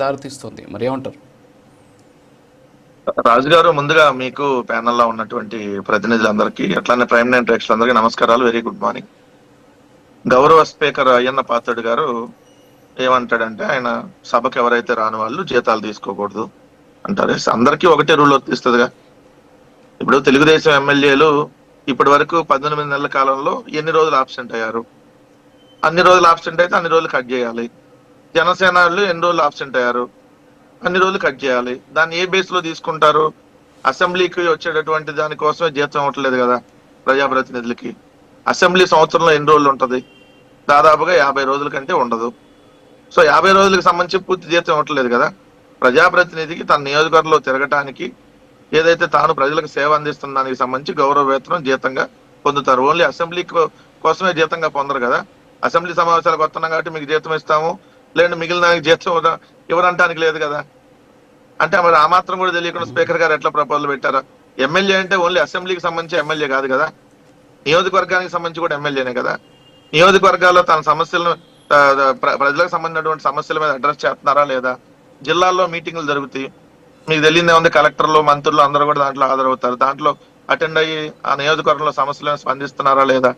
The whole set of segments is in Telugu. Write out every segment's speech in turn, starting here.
దారితీస్తుంది. మరి ఏమంటారు? రాజు గారు, ముందుగా మీకు ప్యానెల్లో ఉన్నటువంటి ప్రతినిధులందరికీ, అట్లానే ప్రైమ్ నైన్ ప్రేక్షకులందరికీ నమస్కారాలు. Very good morning. గౌరవ స్పీకర్ అయ్యన్న పాత్రుడు గారు ఏమంటాడంటే, ఆయన సభకు ఎవరైతే రాని వాళ్ళు జీతాలు తీసుకోకూడదు అంటారు. అందరికీ ఒకటే రూల్ వర్తిస్తుందిగా. ఇప్పుడు తెలుగుదేశం ఎమ్మెల్యేలు ఇప్పటి వరకు 18 నెలల కాలంలో ఎన్ని రోజులు ఆబ్సెంట్ అయ్యారు? అన్ని రోజులు ఆబ్సెంట్ అయితే అన్ని రోజులు కట్ చేయాలి. జనసేన వాళ్ళు ఎన్ని రోజులు ఆబ్సెంట్ అయ్యారు? అన్ని రోజులు కట్ చేయాలి. దాన్ని ఏ బేస్ లో తీసుకుంటారు? అసెంబ్లీకి వచ్చేటటువంటి దానికోసమే జీతం ఇవ్వట్లేదు కదా ప్రజాప్రతినిధులకి. అసెంబ్లీ సంవత్సరంలో ఎన్ని రోజులు ఉంటది? దాదాపుగా 50 రోజుల కంటే ఉండదు. సో 50 రోజులకు సంబంధించి పూర్తి జీతం ఇవ్వట్లేదు కదా. ప్రజాప్రతినిధికి తన నియోజకవర్గంలో తిరగటానికి, ఏదైతే తాను ప్రజలకు సేవ అందిస్తున్న దానికి సంబంధించి గౌరవ వేతనం జీతంగా పొందుతారు. ఓన్లీ అసెంబ్లీ కోసమే జీతంగా పొందరు కదా. అసెంబ్లీ సమావేశాలకు వస్తున్నాం కాబట్టి మీకు జీతం ఇస్తాము, లేదంటే మిగిలిన దానికి జీతం ఇవ్వడానికి లేదు కదా. అంటే మరి ఆ మాత్రం కూడా తెలియకుండా స్పీకర్ గారు ఎట్లా ప్రపోజల్ పెట్టారా? ఎమ్మెల్యే అంటే ఓన్లీ అసెంబ్లీకి సంబంధించి ఎమ్మెల్యే కాదు కదా, నియోజకవర్గానికి సంబంధించి కూడా ఎమ్మెల్యేనే కదా. నియోజకవర్గాల్లో తన సమస్యలను ప్రజలకు సంబంధించినటువంటి సమస్యల మీద అడ్రస్ చేస్తున్నారా లేదా? జిల్లాల్లో మీటింగులు జరుగుతాయి, మీకు తెలియదే ఉంది. కలెక్టర్లు, మంత్రులు అందరూ కూడా దాంట్లో హాజరవుతారు. దాంట్లో అటెండ్ అయ్యి ఆ నియోజకవర్గంలో సమస్యలను స్పందిస్తున్నారా లేదా?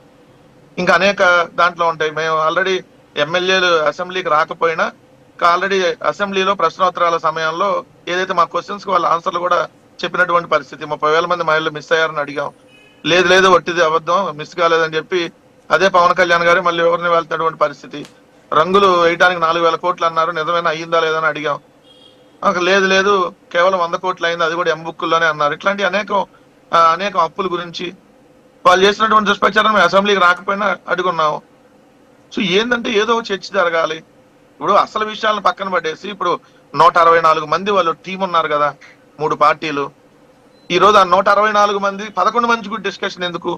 ఇంకా అనేక దాంట్లో ఉంటాయి. మేము ఆల్రెడీ ఎమ్మెల్యేలు అసెంబ్లీకి రాకపోయినా ఆల్రెడీ అసెంబ్లీలో ప్రశ్నోత్తరాల సమయంలో ఏదైతే మా క్వశ్చన్స్ కి వాళ్ళ ఆన్సర్లు కూడా చెప్పినటువంటి పరిస్థితి. 30,000 మంది మహిళలు మిస్ అయ్యారని అడిగాం. లేదు లేదు, ఒట్టిది అబద్ధం, మిస్ కాలేదని చెప్పి అదే పవన్ కళ్యాణ్ గారు మళ్ళీ ఎవరిని వెళ్తున్నటువంటి పరిస్థితి. రంగులు వేయడానికి 4,000 కోట్లు అన్నారు, నిజమైనా అయ్యిందా లేదని అడిగాం. లేదు లేదు, కేవలం 100 కోట్లు అయింది, అది కూడా ఎంబుక్కుల్లోనే అన్నారు. ఇట్లాంటి అనేక అప్పుల గురించి వాళ్ళు చేసినటువంటి దుష్ప్రచారం మేము అసెంబ్లీకి రాకపోయినా అడుగున్నాం. సో ఏంటంటే ఏదో చర్చ జరగాలి. ఇప్పుడు అసలు విషయాలను పక్కన పడేసి ఇప్పుడు 164 మంది వాళ్ళు టీం ఉన్నారు కదా, 3 పార్టీలు. ఈ రోజు ఆ 164 మంది 11 మంది కూడా డిస్కషన్ ఎందుకు?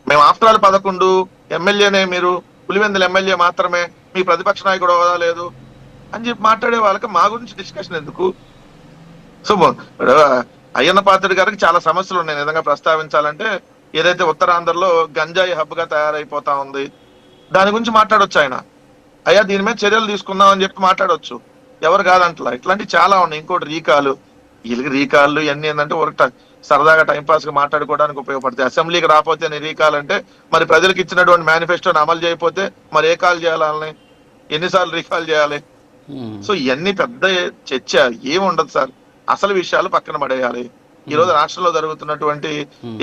మేము ఆఫ్టర్ ఆల్ 11 ఎమ్మెల్యేనే, మీరు పులివెందుల ఎమ్మెల్యే మాత్రమే, మీ ప్రతిపక్ష నాయకుడు హోదా లేదు అని చెప్పి మాట్లాడే వాళ్ళకి మా గురించి డిస్కషన్ ఎందుకు? సో అయ్యన్న పాత్రుడు గారికి చాలా సమస్యలు ఉన్నాయి నిజంగా ప్రస్తావించాలంటే. ఏదైతే ఉత్తరాంధ్రలో గంజాయి హబ్ గా తయారైపోతా ఉంది, దాని గురించి మాట్లాడొచ్చు ఆయన. అయ్యా దీని మీద చర్యలు తీసుకుందాం అని చెప్పి మాట్లాడొచ్చు, ఎవరు కాదంటలా. ఇట్లాంటివి చాలా ఉన్నాయి. ఇంకోటి రీకాలు, వీళ్ళకి రీకాళ్ళు ఇవన్నీ ఏంటంటే ఒక సరదాగా టైంపాస్ గా మాట్లాడుకోవడానికి ఉపయోగపడతాయి. అసెంబ్లీకి రాకపోతే రీకాల్ అంటే మరి ప్రజలకు ఇచ్చినటువంటి మేనిఫెస్టోని అమలు చేయకపోతే మరి ఏ కాల్ చేయాలని, ఎన్నిసార్లు రీకాల్ చేయాలి? సో ఇవన్నీ పెద్ద చర్చ ఏమి ఉండదు సార్. అసలు విషయాలు పక్కన పడేయాలి. ఈ రోజు రాష్ట్రంలో జరుగుతున్నటువంటి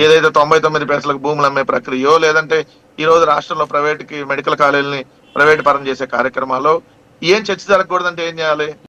ఏదైతే 99 పైసలకు భూములు అమ్మే ప్రక్రియో, లేదంటే ఈ రోజు రాష్ట్రంలో ప్రైవేట్ కి మెడికల్ కాలేజీని ప్రైవేట్ పరం చేసే కార్యక్రమాల్లో ఏం చర్చ జరగకూడదంటే ఏం చేయాలి?